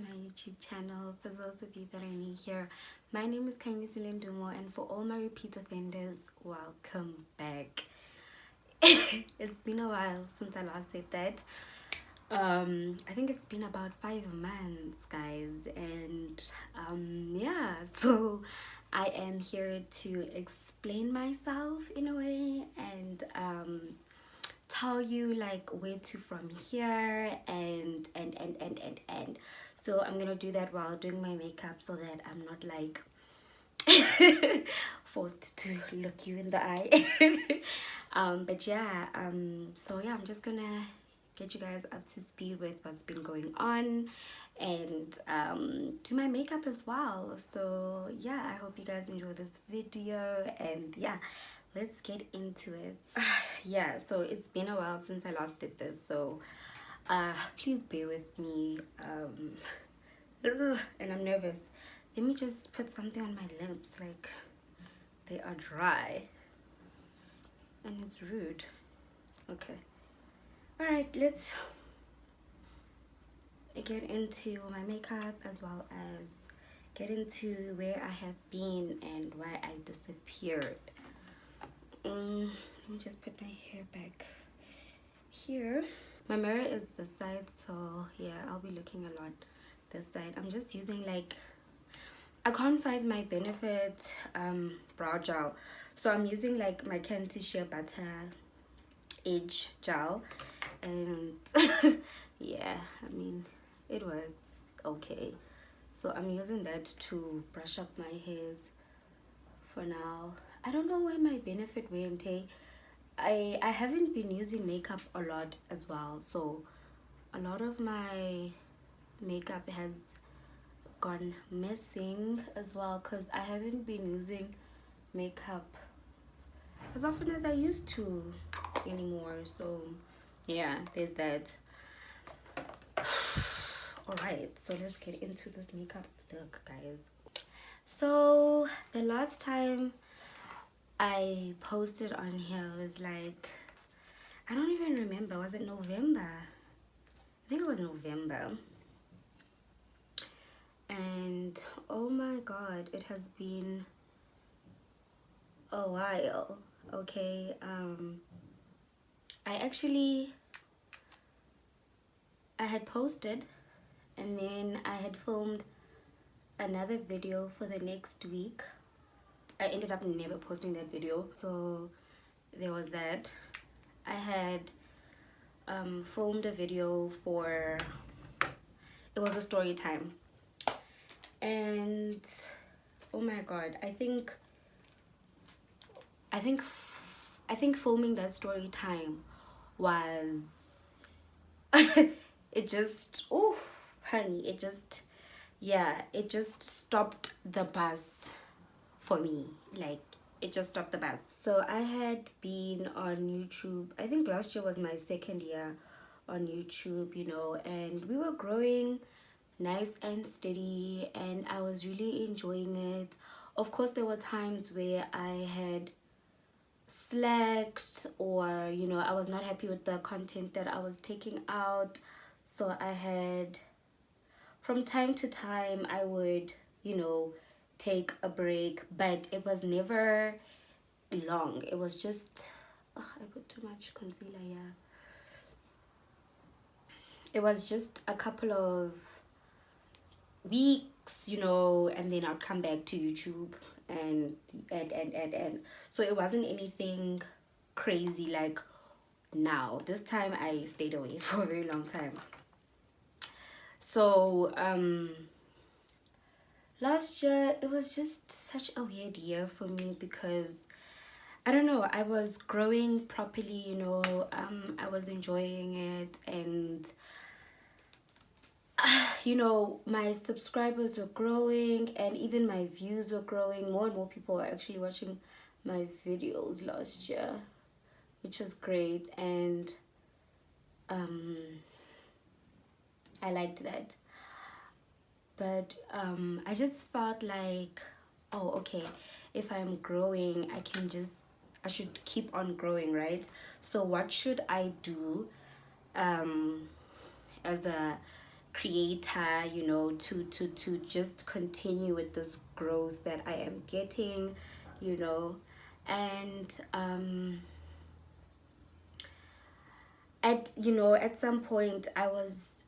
my YouTube channel. For those of you that are new here, my name is Kanyisi Lindumo, and for all my repeat offenders, welcome back. It's been a while since I last said that. I think it's been about 5 months, guys, and yeah, so I am here to explain myself in a way and tell you like where to from here and so I'm gonna do that while doing my makeup so that I'm not like forced to look you in the eye. But yeah, so yeah, I'm just gonna get you guys up to speed with what's been going on and do my makeup as well. So yeah, I hope you guys enjoy this video, and yeah, let's get into it. Yeah, so it's been a while since I last did this, so please bear with me. And I'm nervous. Let me just put something on my lips, like they are dry and it's rude. Okay, all right, let's get into my makeup as well as get into where I have been and why I disappeared. Let me just put my hair back here. My mirror is this side, so yeah, I'll be looking a lot this side. I'm just using like, I can't find my Benefit brow gel, so I'm using like my Cantu Shea Butter Age Gel, and yeah, I mean it works okay. So I'm using that to brush up my hairs for now. I don't know where my Benefit went. Hey, I haven't been using makeup a lot as well, so a lot of my makeup has gone missing as well because I haven't been using makeup as often as I used to anymore. So yeah, there's that. All right, so let's get into this makeup look, guys. So the last time I posted on here was like, I don't even remember, was it November? I think it was November. And oh my god, it has been a while. Okay, I had posted and then I had filmed another video for the next week. I ended up never posting that video, so there was that. I had filmed a video for, it was a story time, and oh my god, I think filming that story time was it just, oh honey, it just, yeah, it just stopped the bus for me. Like, it just stopped the bus. So I had been on YouTube, I think last year was my second year on YouTube, you know, and we were growing nice and steady and I was really enjoying it. Of course, there were times where I had slacked, or you know, I was not happy with the content that I was taking out, so I had, from time to time, I would, you know, take a break, but it was never long. It was just, oh, I put too much concealer here. It was just a couple of weeks, you know, and then I'd come back to YouTube and so it wasn't anything crazy like now. This time I stayed away for a very long time. So last year it was just such a weird year for me because I don't know, I was growing properly, you know, I was enjoying it, and you know, my subscribers were growing and even my views were growing. More and more people were actually watching my videos last year, which was great, and I liked that. But I just felt like, oh okay, if I'm growing, I should keep on growing, right? So what should I do as a creator, you know, to just continue with this growth that I am getting, you know. And at, you know, at some point I was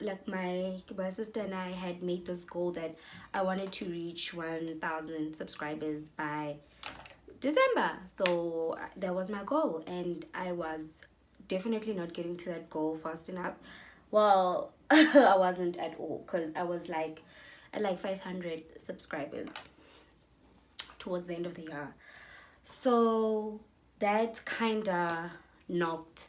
like, my sister and I had made this goal that I wanted to reach 1,000 subscribers by December. So that was my goal, and I was definitely not getting to that goal fast enough. Well, I wasn't at all, because I was like at like 500 subscribers towards the end of the year. So that kind of knocked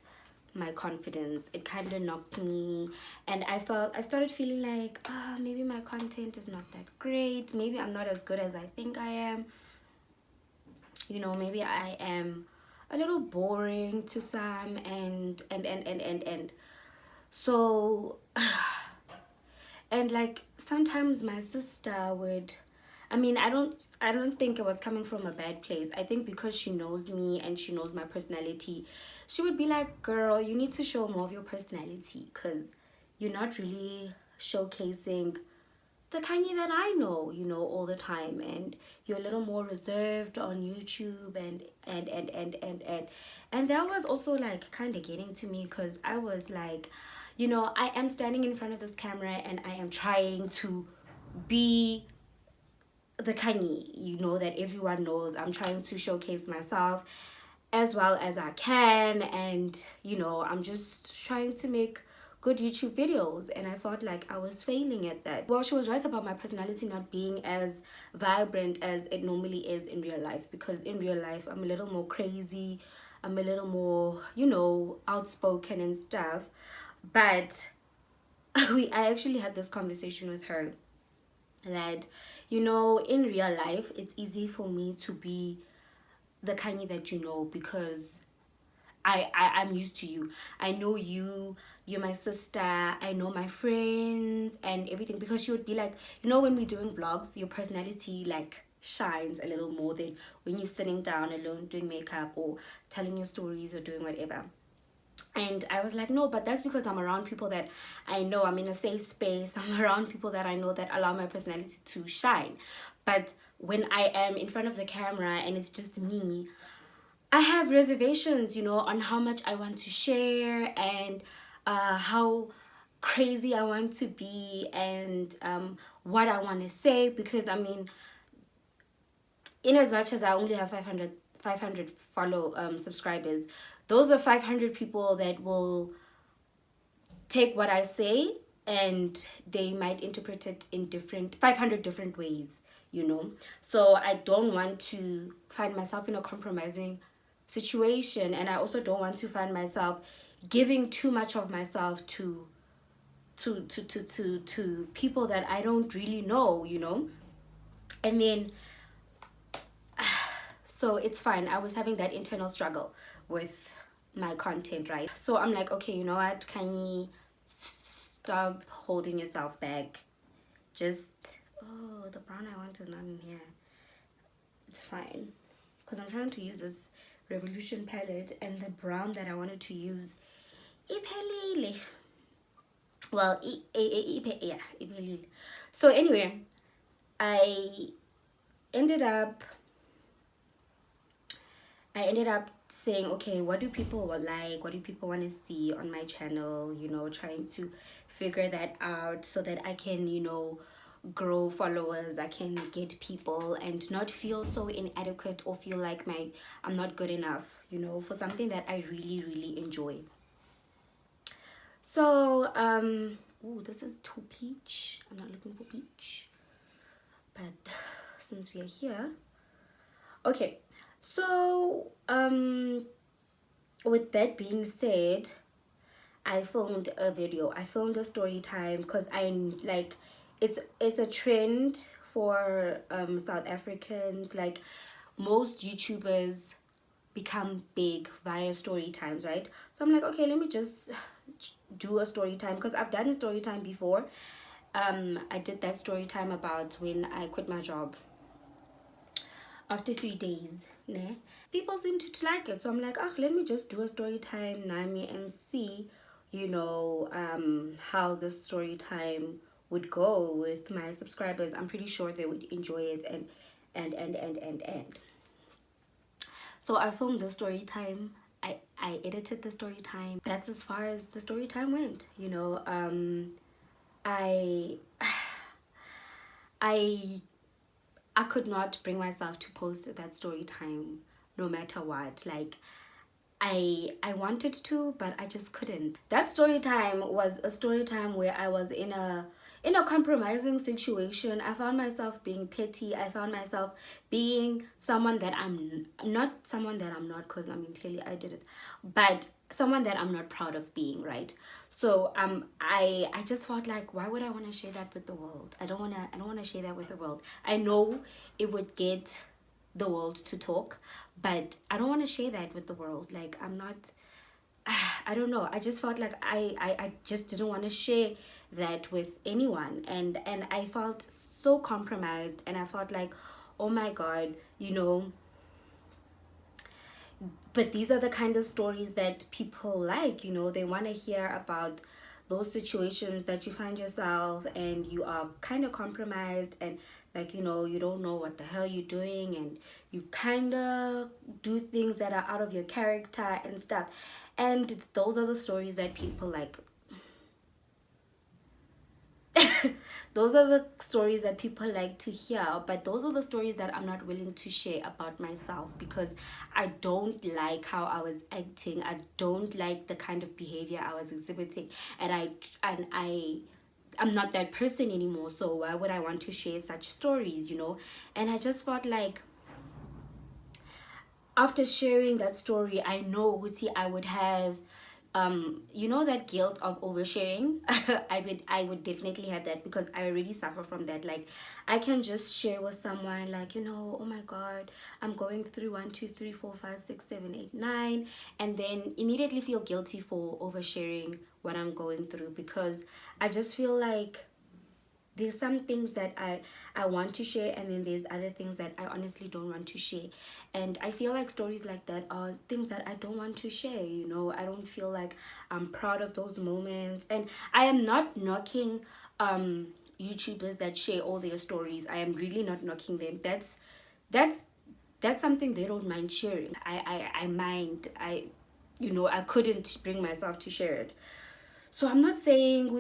my confidence. It kind of knocked me, and I started feeling like, maybe my content is not that great. Maybe I'm not as good as I think I am. You know, maybe I am a little boring to some, and so and like sometimes my sister would, I mean, I don't think it was coming from a bad place. I think because she knows me and she knows my personality, she would be like, girl, you need to show more of your personality, because you're not really showcasing the Kanye that I know, you know, all the time, and you're a little more reserved on YouTube, and that was also like kind of getting to me, because I was like, you know, I am standing in front of this camera and I am trying to be the Kanye, you know, that everyone knows. I'm trying to showcase myself as well as I can, and you know, I'm just trying to make good YouTube videos, and I felt like I was failing at that. Well, she was right about my personality not being as vibrant as it normally is in real life, because in real life I'm a little more crazy, I'm a little more, you know, outspoken and stuff. But I actually had this conversation with her that, you know, in real life it's easy for me to be the Kanye that you know, because I'm used to you. I know you. You're my sister. I know my friends and everything. Because she would be like, you know, when we're doing vlogs, your personality like shines a little more than when you're sitting down alone doing makeup or telling your stories or doing whatever. And I was like, no, but that's because I'm around people that I know. I'm in a safe space. I'm around people that I know that allow my personality to shine. But when I am in front of the camera and it's just me, I have reservations, you know, on how much I want to share, and how crazy I want to be, and what I want to say. Because I mean, in as much as I only have 500 follow subscribers, those are 500 people that will take what I say, and they might interpret it in 500 different ways, you know. So I don't want to find myself in a compromising situation, and I also don't want to find myself giving too much of myself to people that I don't really know, you know. And then so it's fine. I was having that internal struggle with my content, right? So I'm like, okay, you know what? Can you stop holding yourself back? Just, oh, the brown I want is not in here. It's fine. Because I'm trying to use this Revolution palette, and the brown that I wanted to use, iphelile. Well, yeah, iphelile. So anyway, I ended up saying, okay, what do people like? What do people want to see on my channel? You know, trying to figure that out so that I can, you know, grow followers, I can get people, and not feel so inadequate or feel like I'm not good enough, you know, for something that I really, really enjoy. So, ooh, this is too peach. I'm not looking for peach. But since we are here, okay. So, with that being said, I filmed a video. I filmed a story time, because I'm like, it's a trend for South Africans. Like, most YouTubers become big via story times, right? So I'm like, okay, let me just do a story time, because I've done a story time before. I did that story time about when I quit my job after 3 days, people seem to like it. So I'm like, let me just do a story time, Nami, and see, how the story time would go with my subscribers. I'm pretty sure they would enjoy it. And so I filmed the story time. I edited the story time. That's as far as the story time went. I I I could not bring myself to post that story time no matter what. Like, I wanted to, but I just couldn't. That story time was a story time where I was in a compromising situation. I found myself being petty. I found myself being someone that I'm not, someone that I'm not, because I mean clearly I did it, but someone that I'm not proud of being, right? So I just felt like, why would I want to share that with the world? I don't want to share that with the world. I know it would get the world to talk, but I don't want to share that with the world. Like, I'm not, I don't know, I just felt like I just didn't want to share that with anyone. And I felt so compromised, and I felt like, oh my god, but these are the kind of stories that people like. They want to hear about those situations that you find yourself and you are kind of compromised, and like, you don't know what the hell you're doing, and you kind of do things that are out of your character and stuff. And those are the stories that people like. Those are the stories that people like to hear, but those are the stories that I'm not willing to share about myself, because I don't like how I was acting. I don't like the kind of behavior I was exhibiting, and I'm not that person anymore. So why would I want to share such stories? And I just felt like, after sharing that story, I know, Guti, I would have that guilt of oversharing. I would definitely have that, because I already suffer from that. Like, I can just share with someone, like, oh my god, I'm going through 1 2 3 4 5 6 7 8 9, and then immediately feel guilty for oversharing what I'm going through, because I just feel like there's some things that I want to share, and then there's other things that I honestly don't want to share. And I feel like stories like that are things that I don't want to share. I don't feel like I'm proud of those moments. And I am not knocking YouTubers that share all their stories. I am really not knocking them. That's that's something they don't mind sharing. I mind. I couldn't bring myself to share it. So I'm not saying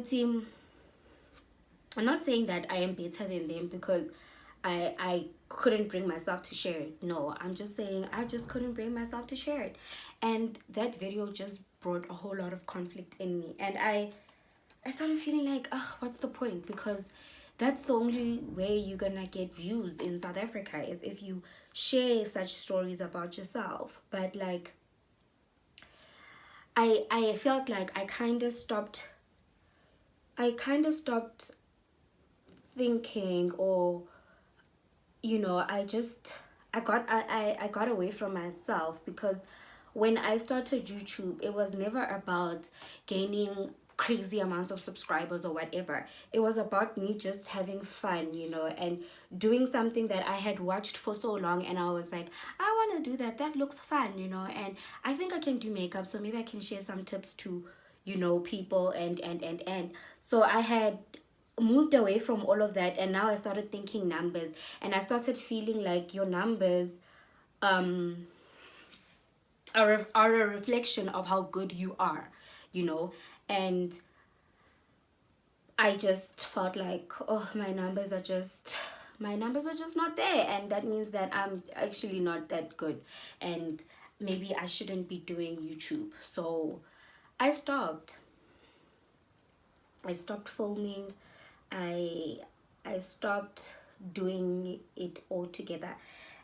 that I am better than them because I couldn't bring myself to share it. No, I'm just saying I just couldn't bring myself to share it. And that video just brought a whole lot of conflict in me. And I started feeling like, oh, what's the point? Because that's the only way you're gonna get views in South Africa, is if you share such stories about yourself. But like, I felt like I kind of stopped thinking, or I got away from myself, because when I started YouTube, it was never about gaining crazy amounts of subscribers or whatever. It was about me just having fun, and doing something that I had watched for so long, and I was like, I want to do that. That looks fun, and I think I can do makeup, so maybe I can share some tips to people. And so I had moved away from all of that, and now I started thinking numbers, and I started feeling like your numbers are a reflection of how good you are, and I just felt like, oh, my numbers are just not there, and that means that I'm actually not that good, and maybe I shouldn't be doing YouTube. So I stopped. I stopped filming. I I stopped doing it altogether.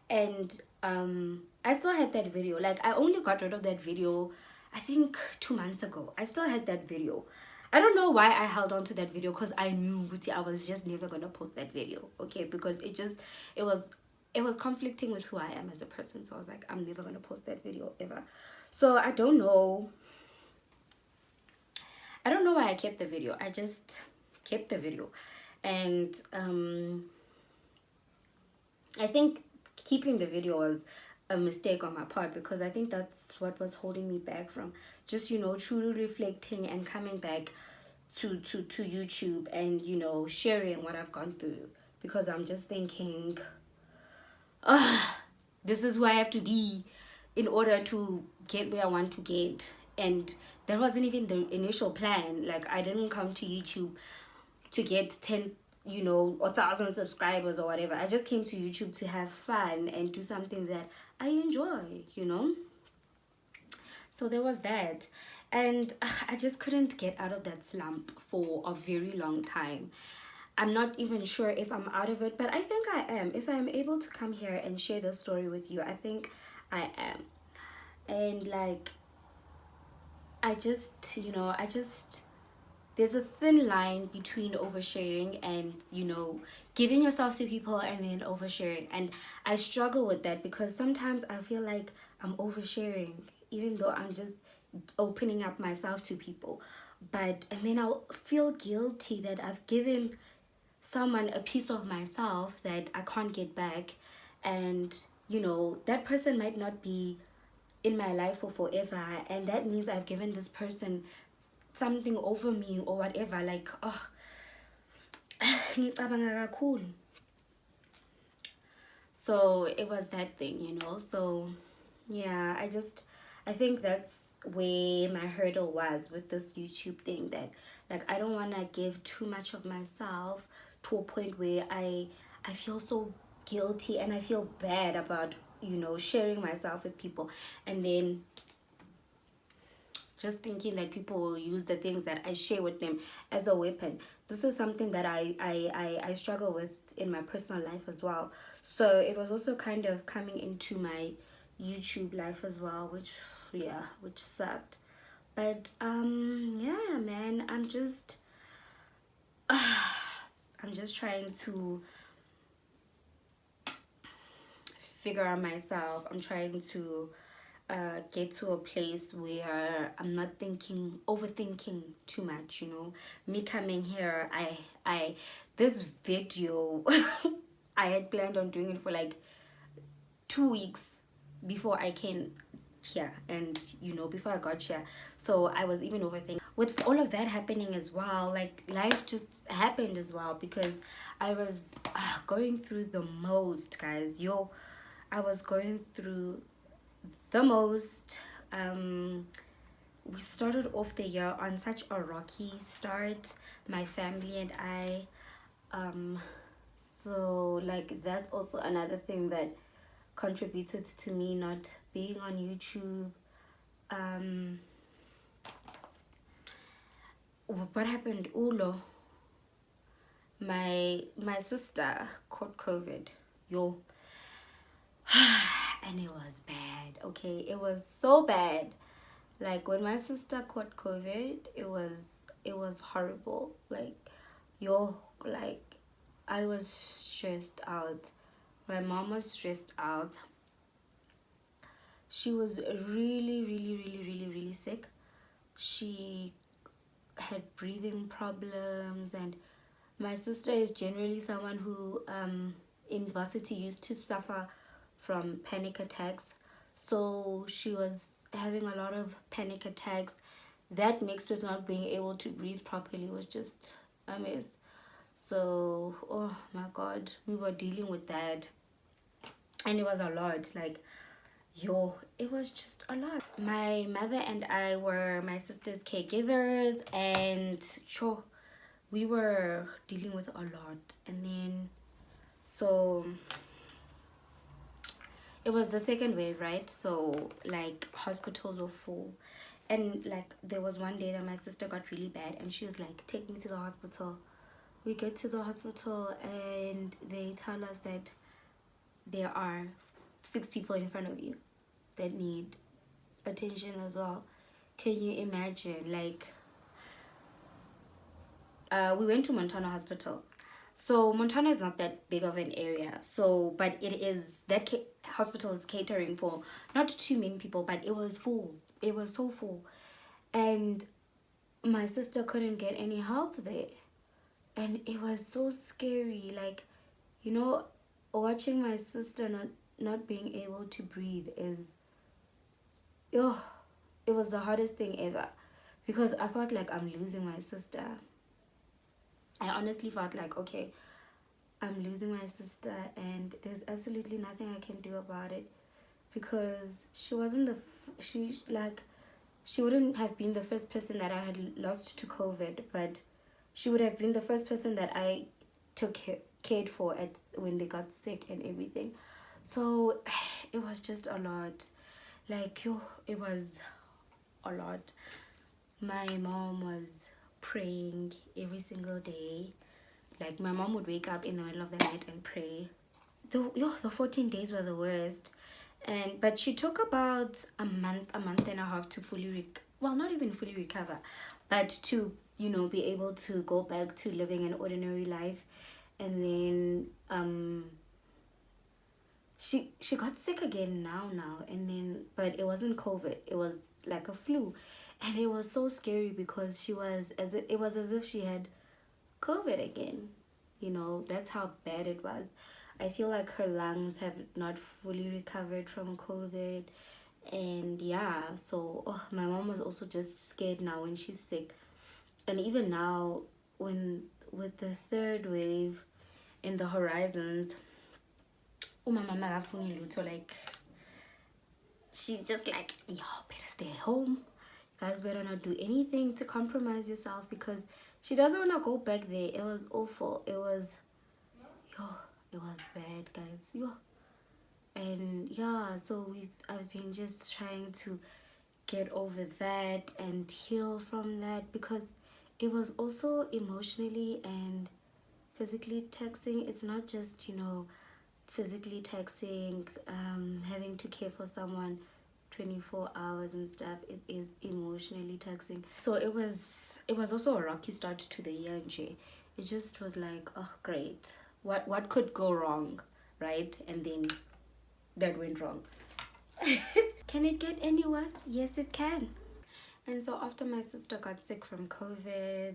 And I still had that video. Like, I only got rid of that video I think 2 months ago. I still had that video. I don't know why I held on to that video, because I knew, Guti, I was just never gonna post that video. Okay, because it was it was conflicting with who I am as a person. So I was like, I'm never gonna post that video ever. So I don't know why I kept the video. I just kept the video. And I think keeping the video was a mistake on my part, because I think that's what was holding me back from just, truly reflecting and coming back to YouTube and, sharing what I've gone through. Because I'm just thinking, this is where I have to be in order to get where I want to get. And that wasn't even the initial plan. Like, I didn't come to YouTube to get 10, or 1,000 subscribers or whatever. I just came to YouTube to have fun and do something that I enjoy. So there was that. And I just couldn't get out of that slump for a very long time. I'm not even sure if I'm out of it, but I think I am. If I'm able to come here and share this story with you, I think I am. And like, there's a thin line between oversharing and, giving yourself to people and then oversharing. And I struggle with that because sometimes I feel like I'm oversharing, even though I'm just opening up myself to people. And then I'll feel guilty that I've given someone a piece of myself that I can't get back. And, that person might not be in my life for forever. And that means I've given this person something over me or whatever. Like, ngicabanga kakhulu. So it was that thing, So yeah, I think that's where my hurdle was with this YouTube thing, that like I don't want to give too much of myself to a point where I feel so guilty and I feel bad about, sharing myself with people, and then just thinking that people will use the things that I share with them as a weapon. This is something that I struggle with in my personal life as well. So it was also kind of coming into my YouTube life as well, which sucked. But yeah, man, I'm just trying to figure out myself. I'm trying to get to a place where I'm not overthinking too much. Me coming here, this video, I had planned on doing it for like 2 weeks before I came here, and before I got here. So I was even overthinking. With all of that happening as well, like life just happened as well, because I was going through the most, guys. I was going through the most. We started off the year on such a rocky start, my family and I. So like that's also another thing that contributed to me not being on YouTube. What happened? Ulo, my sister caught COVID, and it was bad. Okay, it was so bad. Like when my sister caught COVID, it was horrible. Like, like I was stressed out. My mom was stressed out. She was really, really, really, really, really sick. She had breathing problems, and my sister is generally someone who in varsity used to suffer from panic attacks. So she was having a lot of panic attacks. That mixed with not being able to breathe properly was just a mess. So, oh my God, we were dealing with that. And it was a lot. Like, it was just a lot. My mother and I were my sister's caregivers, and we were dealing with a lot. And then, so it was the second wave, right? So like hospitals were full, and like there was one day that my sister got really bad, and she was like, take me to the hospital. We get to the hospital and they tell us that there are 6 people in front of you that need attention as well. Can you imagine? Like, we went to Montana Hospital. So Montana is not that big of an area. So, but it is, that hospital is catering for not too many people, but it was full. It was so full. And my sister couldn't get any help there. And it was so scary. Like, watching my sister not being able to breathe is, oh, it was the hardest thing ever, because I felt like I'm losing my sister. I honestly felt like, okay, I'm losing my sister and there's absolutely nothing I can do about it, because she wasn't she wouldn't have been the first person that I had lost to COVID, but she would have been the first person that I cared for at when they got sick and everything. So it was just a lot. Like, yo, it was a lot. My mom was praying every single day. Like, my mom would wake up in the middle of the night and pray. The 14 days were the worst. But she took about a month and a half to well, not even fully recover, but to, be able to go back to living an ordinary life. And then she got sick again now, and then, but it wasn't COVID, it was like a flu. And it was so scary because it was as if she had COVID again. That's how bad it was. I feel like her lungs have not fully recovered from COVID. And yeah, so my mom was also just scared now when she's sick. And even now, when with the third wave in the horizons, my mama like, she's just like, yo, better stay home. You guys better not do anything to compromise yourself, because she doesn't want to go back there. It was awful. It was bad, guys. And yeah, so I've been just trying to get over that and heal from that, because it was also emotionally and physically taxing. It's not just, physically taxing, having to care for someone 24 hours and stuff. It is emotionally taxing. So it was also a rocky start to the year, Jay. It just was like, oh great, what could go wrong, right? And then that went wrong. Can it get any worse? Yes, it can. And so after my sister got sick from COVID,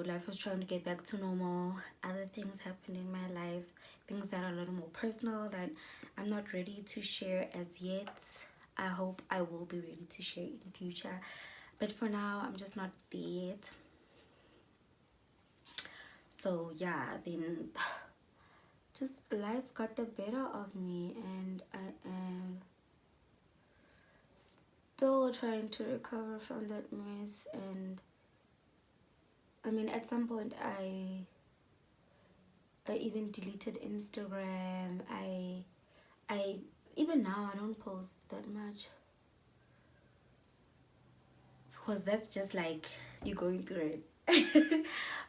life was trying to get back to normal. Other things happened in my life, things that are a little more personal that I'm not ready to share as yet. I hope I will be ready to share in the future, but for now I'm just not there yet. So yeah, then just life got the better of me, and I am still trying to recover from that mess. And I mean, at some point I even deleted Instagram. I even now I don't post that much, because that's just like you going through it.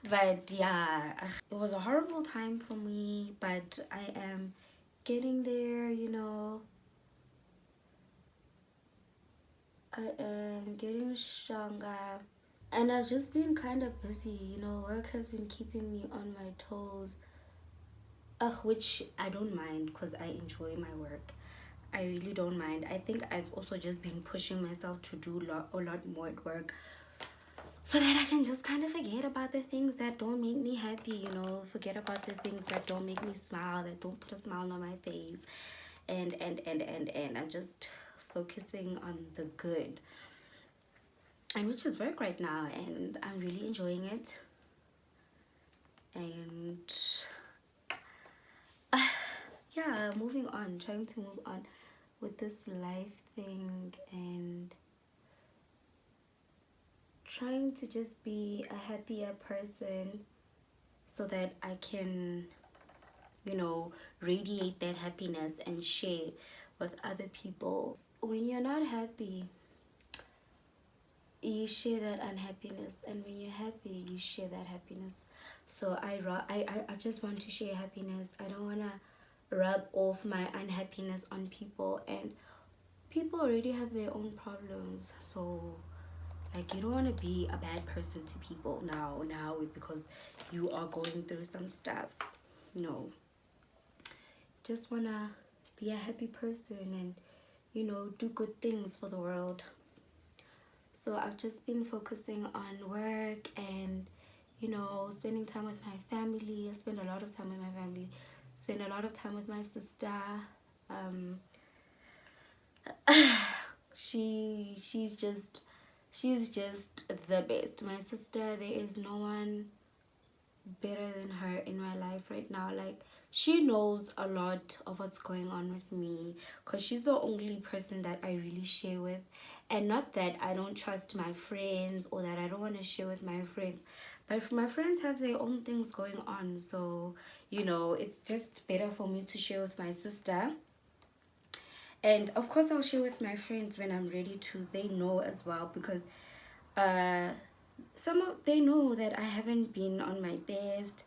But yeah, it was a horrible time for me, but I am getting there. I am getting stronger, and I've just been kind of busy. Work has been keeping me on my toes. Which I don't mind, because I enjoy my work. I really don't mind. I think I've also just been pushing myself to do a lot more at work, so that I can just kind of forget about the things that don't make me happy, forget about the things that don't make me smile, that don't put a smile on my face. And I'm just focusing on the good, and which is work right now, and I'm really enjoying it. And yeah, moving on, trying to move on with this life thing, and trying to just be a happier person, so that I can, radiate that happiness and share with other people. When you're not happy, you share that unhappiness, and when you're happy, you share that happiness. So I just want to share happiness. I don't want to rub off my unhappiness on people, and people already have their own problems. So like, you don't want to be a bad person to people now because you are going through some stuff. No, just want to be a happy person and do good things for the world. So I've just been focusing on work and spending time with my family. I spend a lot of time with my family, spend a lot of time with my sister. She's just the best. My sister, there is no one better than her in my life right now. Like, she knows a lot of what's going on with me because she's the only person that I really share with. And not that I don't trust my friends or that I don't want to share with my friends, but my friends have their own things going on. So, you know, it's just better for me to share with my sister. And of course I'll share with my friends when I'm ready to. They know as well, because they know that I haven't been on my best.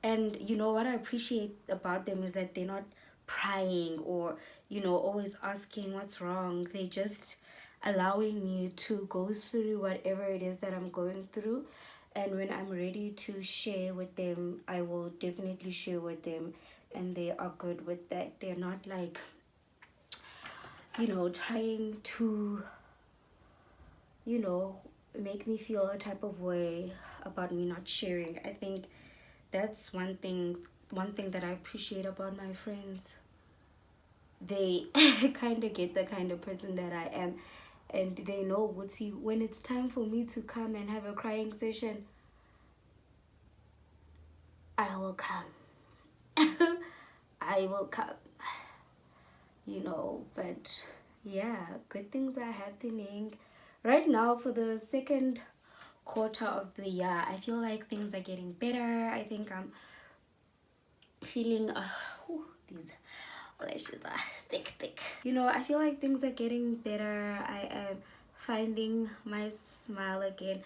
And you know what I appreciate about them is that they're not prying or, you know, always asking what's wrong. They just allowing me to go through whatever it is that I'm going through. And when I'm ready to share with them, I will definitely share with them, and they are good with that. They're not like, you know, trying to, you know, make me feel a type of way about me not sharing. I think that's one thing that I appreciate about my friends. They kind of get the kind of person that I am, and they know when it's time for me to come and have a crying session, I will come. I will come, you know. But yeah, good things are happening right now. For the second quarter of the year, I feel like things are getting better. I think I'm feeling these lashes are thick, you know. I feel like things are getting better. I am finding my smile again.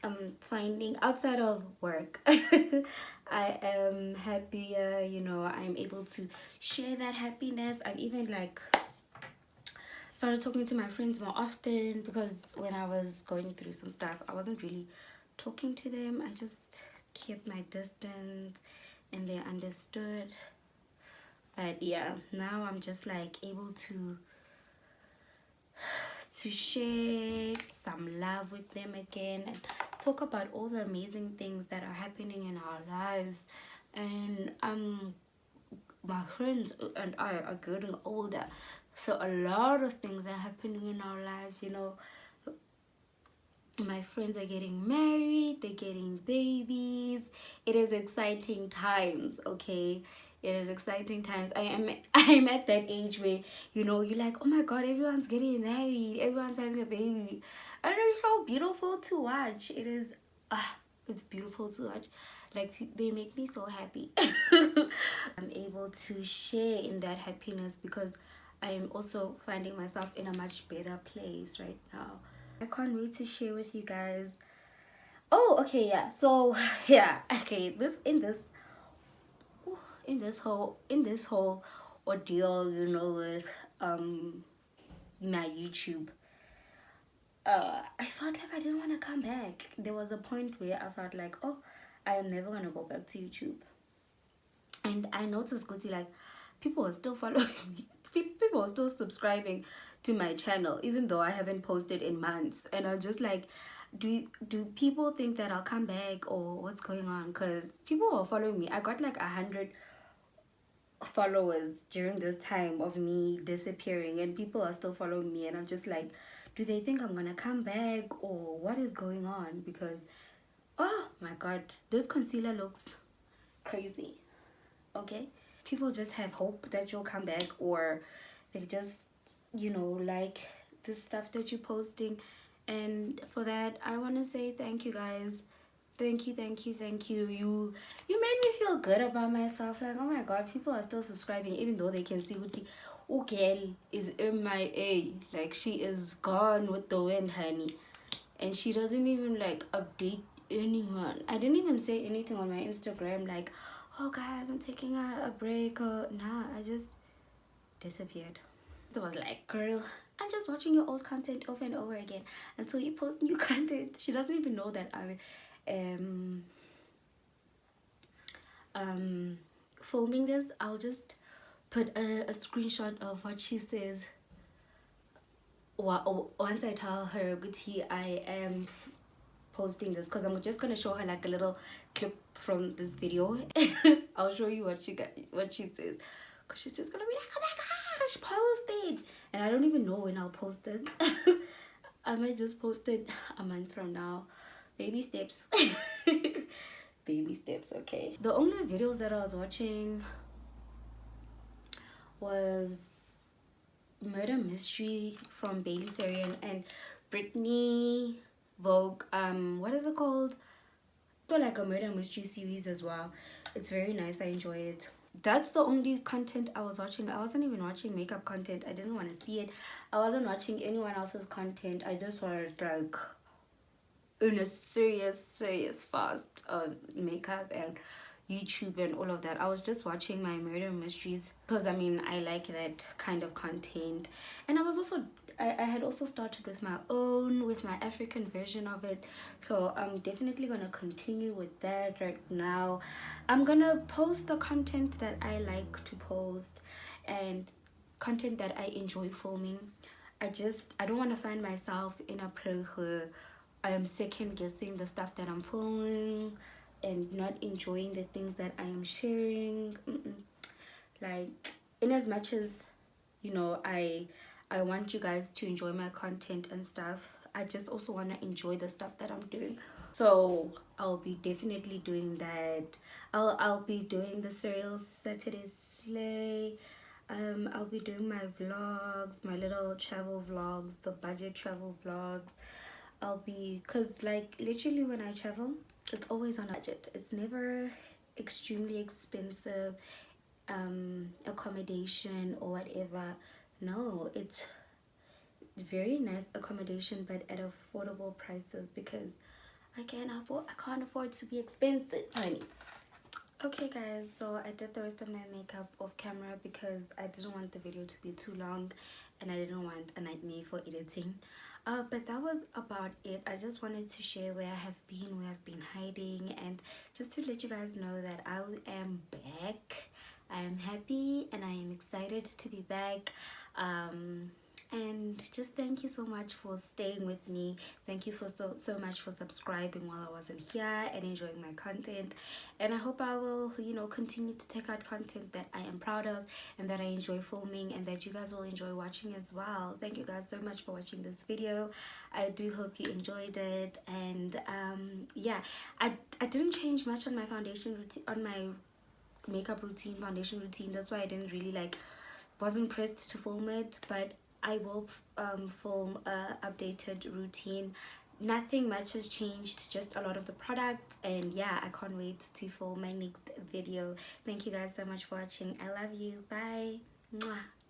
I'm finding, outside of work, I am happier, you know. I'm able to share that happiness. I've even like started talking to my friends more often, because when I was going through some stuff, I wasn't really talking to them. I just kept my distance and they understood. But yeah, now I'm just like able to share some love with them again and talk about all the amazing things that are happening in our lives. And my friends and I are getting older, so a lot of things are happening in our lives, you know. My friends are getting married, they're getting babies. It is exciting times, okay? It is exciting times. I'm at that age where, you know, you're like, oh my god, everyone's getting married, everyone's having a baby, and it's so beautiful to watch. It is it's beautiful to watch. Like, they make me so happy. I'm able to share in that happiness because I'm also finding myself in a much better place right now. I can't wait to share with you guys. Oh, okay, yeah. So yeah, okay. In this whole ordeal, you know, with my YouTube, I felt like I didn't want to come back. There was a point where I felt like, oh, I am never gonna go back to YouTube. And I noticed, Guti, like, people are still following me. People are still subscribing to my channel, even though I haven't posted in months. And I'm just like, do people think that I'll come back, or what's going on? Because people are following me. I got like 100 followers during this time of me disappearing, and people are still following me. And I'm just like, do they think I'm gonna come back, or what is going on? Because, oh my god, this concealer looks crazy. Okay, people just have hope that you'll come back, or they just, you know, like the stuff that you're posting. And for that, I want to say thank you, guys. Thank you. You made me feel good about myself. Like, oh my god, people are still subscribing, even though they can see who girl is MIA. Like, she is gone with the wind, honey. And she doesn't even like update anyone. I didn't even say anything on my Instagram like, oh guys, I'm taking a break, or nah, I just disappeared. So I was like, girl, I'm just watching your old content over and over again until you post new content. She doesn't even know that I'm filming this. I'll just put a screenshot of what she says once I tell her, Guti, I am posting this, because I'm just gonna show her like a little clip from this video. I'll show you what she says, because she's just gonna be like, oh my gosh, post it. And I don't even know when I'll post it. I might just post it a month from now. Baby steps. Baby steps, okay. The only videos that I was watching was Murder Mystery from Bailey Sarian and Brittany Vogue. What is it called? So like a murder mystery series as well. It's very nice. I enjoy it. That's the only content I was watching. I wasn't even watching makeup content. I didn't want to see it. I wasn't watching anyone else's content. I just wanted like in a serious fast makeup and YouTube and all of that. I was just watching my murder mysteries because I mean I like that kind of content. And I was also I had also started with my own, with my African version of it, so I'm definitely gonna continue with that right now. I'm gonna post the content that I like to post and content that I enjoy filming. I don't want to find myself in a place where I am second guessing the stuff that I'm filming and not enjoying the things that I am sharing. Like, in as much as, you know, I want you guys to enjoy my content and stuff, I just also want to enjoy the stuff that I'm doing. So I'll be definitely doing that. I'll be doing the Serial Saturday Slay. I'll be doing my vlogs, my little travel vlogs, the budget travel vlogs. Cause like literally when I travel, it's always on a budget. It's never extremely expensive accommodation or whatever. No, it's very nice accommodation but at affordable prices, because I can't afford to be expensive, honey. Okay guys, so I did the rest of my makeup off camera because I didn't want the video to be too long and I didn't want a nightmare for editing. But that was about it. I just wanted to share where I have been, where I've been hiding, and just to let you guys know that I am back. I am happy and I am excited to be back. And just thank you so much for staying with me. Thank you for so much for subscribing while I wasn't here and enjoying my content. And I hope I will, you know, continue to take out content that I am proud of and that I enjoy filming and that you guys will enjoy watching as well. Thank you guys so much for watching this video. I do hope you enjoyed it. And yeah, I didn't change much on my foundation routine, on my makeup routine, foundation routine. That's why I didn't really wasn't pressed to film it, but I will film a updated routine. Nothing much has changed, just a lot of the products, and yeah, I can't wait to film my next video. Thank you guys so much for watching. I love you. Bye. Mwah.